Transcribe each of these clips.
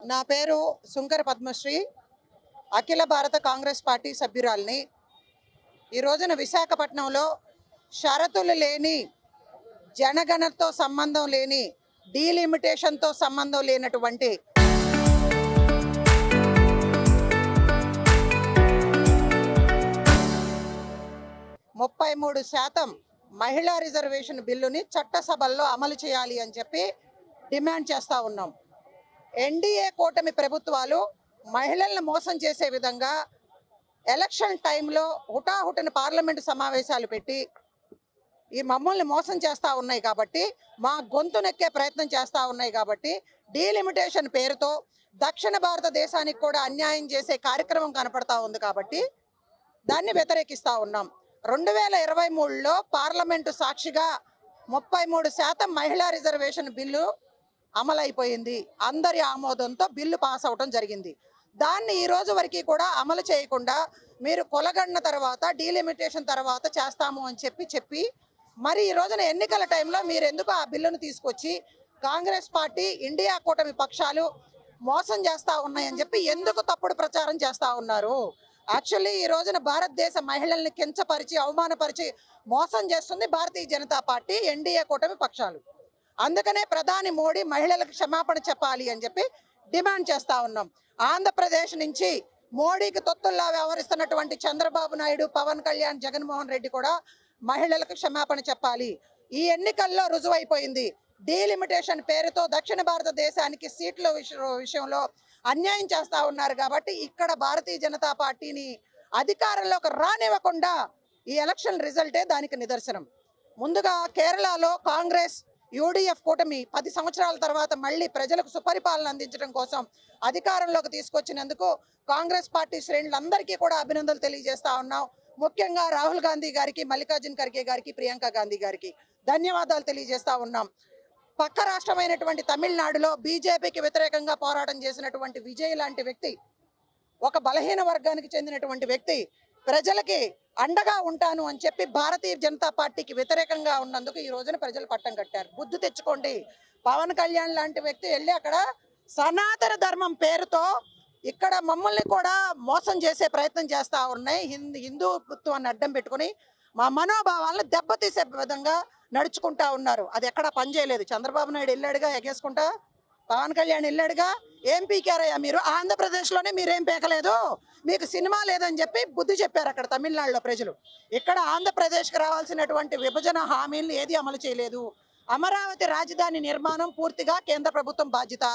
నా పేరు సుంకర పద్మశ్రీ, అఖిల భారత కాంగ్రెస్ పార్టీ సభ్యురాలిని. ఈ రోజున విశాఖపట్నంలో షరతులు లేని, జనగణనతో సంబంధం లేని, డీలిమిటేషన్తో సంబంధం లేనటువంటి 33% మహిళా రిజర్వేషన్ బిల్లుని చట్టసభల్లో అమలు చేయాలి అని చెప్పి డిమాండ్ చేస్తూ ఉన్నాం. ఎన్డీఏ కూటమి ప్రభుత్వాలు మహిళలను మోసం చేసే విధంగా ఎలక్షన్ టైంలో హుటాహుటిన పార్లమెంటు సమావేశాలు పెట్టి ఈ మమ్మల్ని మోసం చేస్తూ ఉన్నాయి కాబట్టి, మా గొంతు నెక్కే ప్రయత్నం చేస్తూ ఉన్నాయి కాబట్టి, డీలిమిటేషన్ పేరుతో దక్షిణ భారతదేశానికి కూడా అన్యాయం చేసే కార్యక్రమం కనపడతా ఉంది కాబట్టి దాన్ని వ్యతిరేకిస్తూ ఉన్నాం. 2023లో పార్లమెంటు సాక్షిగా 33% మహిళా రిజర్వేషన్ బిల్లు అమలైపోయింది. అందరి ఆమోదంతో బిల్లు పాస్ అవడం జరిగింది. దాన్ని ఈ రోజు వరకు కూడా అమలు చేయకుండా మీరు కొలగన్న తర్వాత డీలిమిటేషన్ తర్వాత చేస్తాము అని చెప్పి మరి ఈ రోజున ఎన్నికల టైంలో మీరు ఎందుకు ఆ బిల్లును తీసుకొచ్చి కాంగ్రెస్ పార్టీ, ఇండియా కూటమి పక్షాలు మోసం చేస్తూ ఉన్నాయని చెప్పి ఎందుకు తప్పుడు ప్రచారం చేస్తూ ఉన్నారు? యాక్చువల్లీ ఈ రోజున భారతదేశ మహిళల్ని కించపరిచి, అవమానపరిచి మోసం చేస్తుంది భారతీయ జనతా పార్టీ, ఎన్డీఏ కూటమి పక్షాలు. అందుకనే ప్రధాని మోడీ మహిళలకు క్షమాపణ చెప్పాలి అని చెప్పి డిమాండ్ చేస్తూ ఉన్నాం. ఆంధ్రప్రదేశ్ నుంచి మోడీకి తొత్తుల్లా వ్యవహరిస్తున్నటువంటి చంద్రబాబు నాయుడు, పవన్ కళ్యాణ్, జగన్మోహన్ రెడ్డి కూడా మహిళలకు క్షమాపణ చెప్పాలి. ఈ ఎన్నికల్లో రుజువైపోయింది. డీలిమిటేషన్ పేరుతో దక్షిణ భారతదేశానికి సీట్ల విషయంలో అన్యాయం చేస్తూ ఉన్నారు కాబట్టి ఇక్కడ భారతీయ జనతా పార్టీని అధికారంలోకి రానివ్వకుండా ఈ ఎలక్షన్ రిజల్టే దానికి నిదర్శనం. ముందుగా కేరళలో కాంగ్రెస్ యూడీఎఫ్ కూటమి 10 సంవత్సరాల తర్వాత మళ్ళీ ప్రజలకు సుపరిపాలన అందించడం కోసం అధికారంలోకి తీసుకొచ్చినందుకు కాంగ్రెస్ పార్టీ శ్రేణులందరికీ కూడా అభినందనలు తెలియజేస్తా ఉన్నాం. ముఖ్యంగా రాహుల్ గాంధీ గారికి, మల్లికార్జున్ ఖర్గే గారికి, ప్రియాంక గాంధీ గారికి ధన్యవాదాలు తెలియజేస్తా ఉన్నాం. పక్క రాష్ట్రమైనటువంటి తమిళనాడులో బీజేపీకి వ్యతిరేకంగా పోరాటం చేసినటువంటి విజయ్ లాంటి వ్యక్తి, ఒక బలహీన వర్గానికి చెందినటువంటి వ్యక్తి, ప్రజలకి అండగా ఉంటాను అని చెప్పి భారతీయ జనతా పార్టీకి వ్యతిరేకంగా ఉన్నందుకు ఈ రోజున ప్రజలు పట్టం కట్టారు. బుద్ధి తెచ్చుకోండి. పవన్ కళ్యాణ్ లాంటి వ్యక్తి వెళ్ళి అక్కడ సనాతన ధర్మం పేరుతో ఇక్కడ మమ్మల్ని కూడా మోసం చేసే ప్రయత్నం చేస్తూ ఉన్నాయి. హిందూత్వాన్ని అడ్డం పెట్టుకుని మా మనోభావాలను దెబ్బతీసే విధంగా నడుచుకుంటా ఉన్నారు. అది ఎక్కడా పనిచేయలేదు. చంద్రబాబు నాయుడు వెళ్ళాడుగా ఎగేసుకుంటా, పవన్ కళ్యాణ్ వెళ్ళాడుగా. ఏం పీకారయ్యా మీరు? ఆంధ్రప్రదేశ్లోనే మీరేం పీకలేదు, మీకు సినిమా లేదని చెప్పి బుద్ధి చెప్పారు అక్కడ తమిళనాడులో ప్రజలు. ఇక్కడ ఆంధ్రప్రదేశ్కి రావాల్సినటువంటి విభజన హామీలను ఏది అమలు చేయలేదు. అమరావతి రాజధాని నిర్మాణం పూర్తిగా కేంద్ర ప్రభుత్వం బాధ్యత.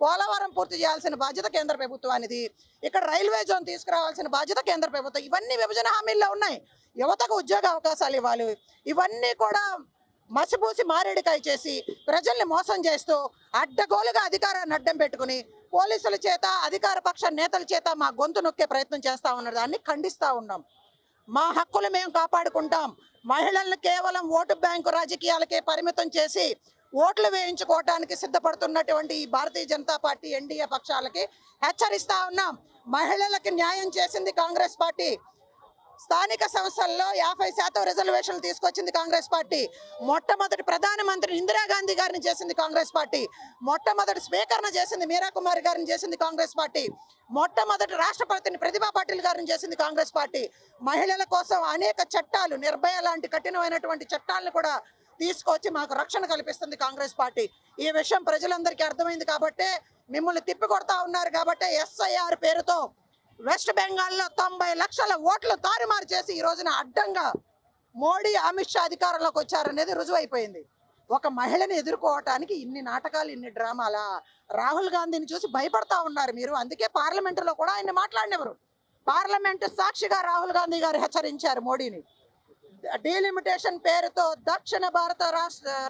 పోలవరం పూర్తి చేయాల్సిన బాధ్యత కేంద్ర ప్రభుత్వానిది. ఇక్కడ రైల్వే జోన్ తీసుకురావాల్సిన బాధ్యత కేంద్ర ప్రభుత్వం. ఇవన్నీ విభజన హామీల్లో ఉన్నాయి. యువతకు ఉద్యోగ అవకాశాలు ఇవ్వాలి. ఇవన్నీ కూడా మసిపూసి మారేడుకాయ చేసి ప్రజల్ని మోసం చేస్తూ అడ్డగోలుగా అధికారాన్ని అడ్డం పెట్టుకుని పోలీసుల చేత, అధికార పక్ష నేతల చేత మా గొంతు నొక్కే ప్రయత్నం చేస్తూ ఉన్నారు. దాన్ని ఖండిస్తూ ఉన్నాం. మా హక్కులు మేము కాపాడుకుంటాం. మహిళలను కేవలం ఓటు బ్యాంకు రాజకీయాలకే పరిమితం చేసి ఓట్లు వేయించుకోవడానికి సిద్ధపడుతున్నటువంటి ఈ భారతీయ జనతా పార్టీ, ఎన్డీఏ పక్షాలకి హెచ్చరిస్తా ఉన్నాం. మహిళలకు న్యాయం చేసింది కాంగ్రెస్ పార్టీ. స్థానిక సంస్థల్లో 50% రిజర్వేషన్లు తీసుకొచ్చింది కాంగ్రెస్ పార్టీ. మొట్టమొదటి ప్రధానమంత్రి ఇందిరాగాంధీ గారిని చేసింది కాంగ్రెస్ పార్టీ. మొట్టమొదటి స్పీకర్ను చేసింది మీరా కుమారి గారిని చేసింది కాంగ్రెస్ పార్టీ. మొట్టమొదటి రాష్ట్రపతిని ప్రతిభా పాటిల్ గారిని చేసింది కాంగ్రెస్ పార్టీ. మహిళల కోసం అనేక చట్టాలు, నిర్భయ లాంటి కఠినమైనటువంటి చట్టాలను కూడా తీసుకొచ్చి మాకు రక్షణ కల్పిస్తుంది కాంగ్రెస్ పార్టీ. ఈ విషయం ప్రజలందరికీ అర్థమైంది కాబట్టే మిమ్మల్ని తిప్పికొడతా ఉన్నారు. కాబట్టే ఎస్ఐఆర్ పేరుతో వెస్ట్ బెంగాల్లో 90 లక్షల ఓట్లు తారుమారు చేసి ఈ రోజున అడ్డంగా మోడీ, అమిత్ షా అధికారంలోకి వచ్చారనేది రుజువైపోయింది. ఒక మహిళని ఎదుర్కోవటానికి ఇన్ని నాటకాలు, ఇన్ని డ్రామాలా? రాహుల్ గాంధీని చూసి భయపడతా ఉన్నారు మీరు. అందుకే పార్లమెంటులో కూడా ఆయన మాట్లాడినెవరు. పార్లమెంటు సాక్షిగా రాహుల్ గాంధీ గారు హెచ్చరించారు మోడీని. డీలిమిటేషన్ పేరుతో దక్షిణ భారత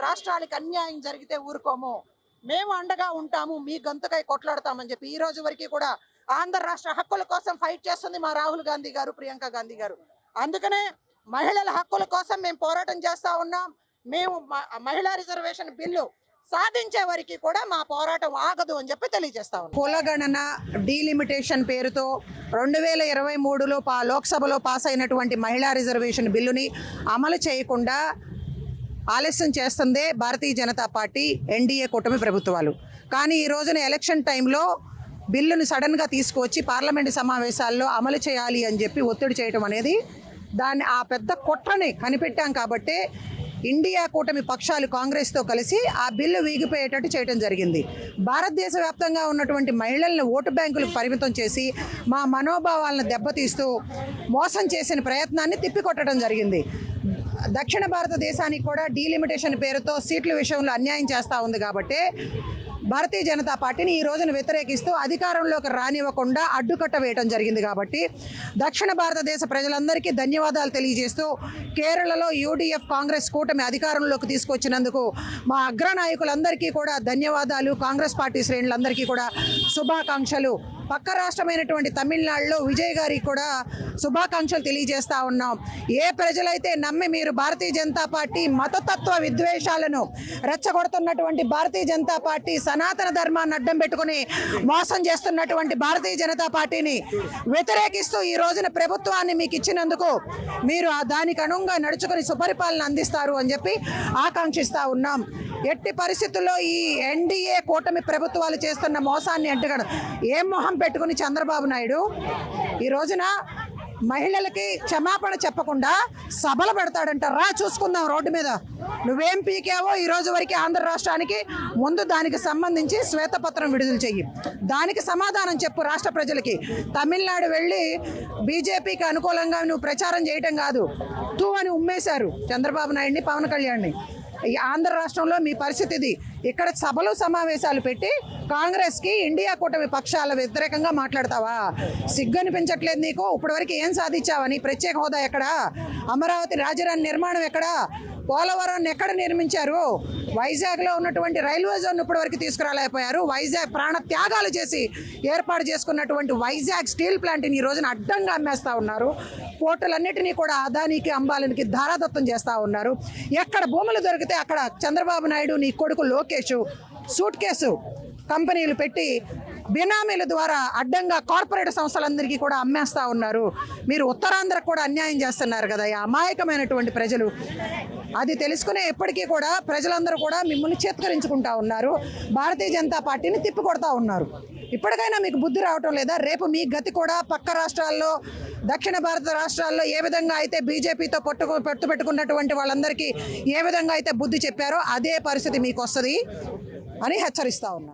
రాష్ట్రాలకు అన్యాయం జరిగితే ఊరుకోము, మేము అండగా ఉంటాము, మీ గొంతుకై కొట్లాడతామని చెప్పి ఈ రోజు వరకు కూడా ఆంధ్ర రాష్ట్ర హక్కుల కోసం ఫైట్ చేస్తుంది మా రాహుల్ గాంధీ గారు, ప్రియాంక గాంధీ గారు. అందుకనే మహిళల హక్కుల కోసం మేము పోరాటం చేస్తూ ఉన్నాం. మేము మహిళా రిజర్వేషన్ బిల్లు సాధించే వరకు కూడా మా పోరాటం ఆగదు అని చెప్పి తెలియజేస్తా ఉన్నాం. కులగణన డీలిమిటేషన్ పేరుతో 2023లో లోక్సభలో పాస్ అయినటువంటి మహిళా రిజర్వేషన్ బిల్లుని అమలు చేయకుండా ఆలస్యం చేస్తుందే భారతీయ జనతా పార్టీ, ఎన్డీఏ కూటమి ప్రభుత్వాలు. కానీ ఈ రోజున ఎలక్షన్ టైంలో బిల్లుని సడన్గా తీసుకువచ్చి పార్లమెంటు సమావేశాల్లో అమలు చేయాలి అని చెప్పి ఒత్తిడి చేయడం అనేది ఆ పెద్ద కుట్రని కనిపెట్టాం కాబట్టి ఇండియా కూటమి పక్షాలు కాంగ్రెస్తో కలిసి ఆ బిల్లు వీగిపోయేటట్టు చేయడం జరిగింది. భారతదేశ వ్యాప్తంగా ఉన్నటువంటి మహిళలను ఓటు బ్యాంకులకు పరిమితం చేసి మా మనోభావాలను దెబ్బతీస్తూ మోసం చేసిన ప్రయత్నాన్ని తిప్పికొట్టడం జరిగింది. దక్షిణ భారతదేశానికి కూడా డీలిమిటేషన్ పేరుతో సీట్ల విషయంలో అన్యాయం చేస్తూ ఉంది కాబట్టి భారతీయ జనతా పార్టీని ఈ రోజున వ్యతిరేకిస్తూ అధికారంలోకి రానివ్వకుండా అడ్డుకట్ట వేయడం జరిగింది. కాబట్టి దక్షిణ భారతదేశ ప్రజలందరికీ ధన్యవాదాలు తెలియజేస్తూ కేరళలో యూడీఎఫ్ కాంగ్రెస్ కూటమి అధికారంలోకి తీసుకొచ్చినందుకు మా అగ్రనాయకులందరికీ కూడా ధన్యవాదాలు, కాంగ్రెస్ పార్టీ శ్రేణులందరికీ కూడా శుభాకాంక్షలు. పక్క రాష్ట్రమైనటువంటి తమిళనాడులో విజయ్ గారికి కూడా శుభాకాంక్షలు తెలియజేస్తూ ఉన్నాం. ఏ ప్రజలైతే నమ్మి మీరు భారతీయ జనతా పార్టీ మతతత్వ విద్వేషాలను రెచ్చగొడుతున్నటువంటి భారతీయ జనతా పార్టీ సనాతన ధర్మాన్ని అడ్డం పెట్టుకుని మోసం చేస్తున్నటువంటి భారతీయ జనతా పార్టీని వ్యతిరేకిస్తూ ఈ రోజున ప్రభుత్వాన్ని మీకు ఇచ్చినందుకు మీరు దానికి అనుగుణంగా నడుచుకుని సుపరిపాలన అందిస్తారు అని చెప్పి ఆకాంక్షిస్తూ ఉన్నాం. ఎట్టి పరిస్థితుల్లో ఈ ఎన్డీఏ కూటమి ప్రభుత్వాలు చేస్తున్న మోసాన్ని అడ్డుగడ ఏం మొహం పెట్టుకుని చంద్రబాబు నాయుడు ఈ రోజున మహిళలకి క్షమాపణ చెప్పకుండా సభలు పెడతాడంట. రా చూసుకుందాం రోడ్డు మీద నువ్వేం పీకావో ఈ రోజు వరకు ఆంధ్ర రాష్ట్రానికి ముందు దానికి సంబంధించి శ్వేతపత్రం విడుదల చెయ్యి, దానికి సమాధానం చెప్పు రాష్ట్ర ప్రజలకి. తమిళనాడు వెళ్ళి బీజేపీకి అనుకూలంగా నువ్వు ప్రచారం చేయటం కాదు, తూ అని ఉమ్మేశారు చంద్రబాబు నాయుడిని, పవన్ కళ్యాణ్ని. ఈ ఆంధ్ర రాష్ట్రంలో మీ పరిస్థితి ఇది. ఇక్కడ సభలు సమావేశాలు పెట్టి కాంగ్రెస్కి ఇండియా కూటమి పక్షాల వ్యతిరేకంగా మాట్లాడతావా? సిగ్గు అనిపించట్లేదు నీకు? ఇప్పటివరకు ఏం సాధించావని? ప్రత్యేక హోదా ఎక్కడా? అమరావతి రాజధాని నిర్మాణం ఎక్కడా? పోలవరాన్ని ఎక్కడ నిర్మించారు? వైజాగ్లో ఉన్నటువంటి రైల్వే జోన్ ఇప్పటివరకు తీసుకురాలేకపోయారు. వైజాగ్ ప్రాణ త్యాగాలు చేసి ఏర్పాటు చేసుకున్నటువంటి వైజాగ్ స్టీల్ ప్లాంట్ని ఈ రోజున అడ్డంగా అమ్మేస్తూ ఉన్నారు. పోర్టులన్నిటినీ కూడా అదానికి అంబాలనికి ధారాదత్తం చేస్తూ ఉన్నారు. ఎక్కడ భూములు దొరికితే అక్కడ చంద్రబాబు నాయుడు నీ కొడుకు లోకేష్ సూట్ కేసు కంపెనీలు పెట్టి బినామీల ద్వారా అడ్డంగా కార్పొరేట్ సంస్థలందరికీ కూడా అమ్మేస్తూ ఉన్నారు. మీరు ఉత్తరాంధ్రకు కూడా అన్యాయం చేస్తున్నారు కదా ఈ అమాయకమైనటువంటి ప్రజలు. అది తెలుసుకునే ఎప్పటికీ కూడా ప్రజలందరూ కూడా మిమ్మల్ని చేత్కరించుకుంటా ఉన్నారు, భారతీయ జనతా పార్టీని తిప్పికొడతా ఉన్నారు. ఇప్పటికైనా మీకు బుద్ధి రావటం లేదా? రేపు మీ గతి కూడా పక్క రాష్ట్రాల్లో, దక్షిణ భారత రాష్ట్రాల్లో ఏ విధంగా అయితే బీజేపీతో పట్టు పెట్టుకున్నటువంటి వాళ్ళందరికీ ఏ విధంగా అయితే బుద్ధి చెప్పారో అదే పరిస్థితి మీకు వస్తుంది అని హెచ్చరిస్తూ ఉన్నా.